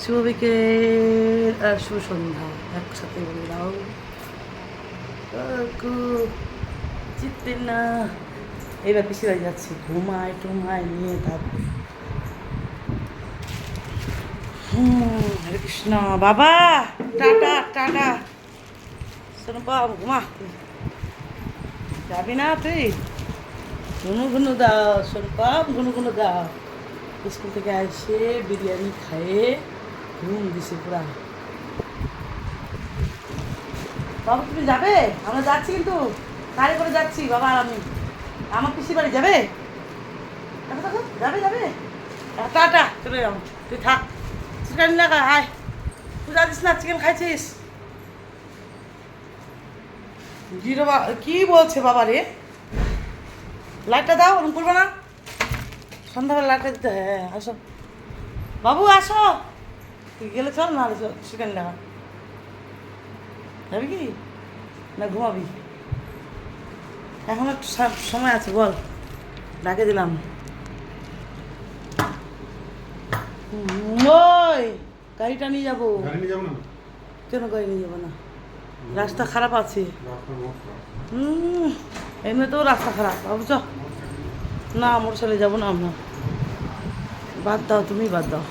শুভ বিকেল আর শুভ সন্ধ্যা একসাথে বলে দাও। কাকু জিততে না, এবার পিছিয়ে বাড়ি যাচ্ছি, ঘুমায় টুমায় নিয়ে থাকবে। হরে কৃষ্ণ। বাবা টাটা টাটা। শোনো বাবা, ঘুমা। যাবি না তুই? ঘুনু ঘুনু দাও শোনো বাপ, ঘুনু ঘুনু দাও। স্কুল থেকে এসে বিরিয়ানি খাইয়ে ঘুম দিছে পুরা। বাবু তুমি যাবে? আমরা যাচ্ছি, কিন্তু গাড়ি করে যাচ্ছি বাবা আর আমি। আমার পিসি বাড়ি যাবে? দেখো দেখো, যাবে যাবে। টাটা, চলে যাবো। তুই থাক, চিকেন লাগা। হায়, তুই জানিস না চিকেন খাইছিস? জিরো কি বলছে বাবা রে? লাইটটা দাও, ওরকম করবে না। সন্ধ্যাবেলা লাইটটা দিতে। হ্যাঁ আসো বাবু, আসো। তুই গেলে চল, না চিকেন লাগা। যাবি কি না ঘুমাবি? এখন একটু সময় আছে, বল। ডাকে দিলাম। ওই গাড়িটা নিয়ে যাবো। কেন গাড়ি নিয়ে যাবো না? রাস্তা খারাপ আছে। এমনিতেও রাস্তা খারাপ বাবু, চ। না মোটর সাইকেলে যাবো না আমরা। বাদ দাও, তুমি বাদ দাও।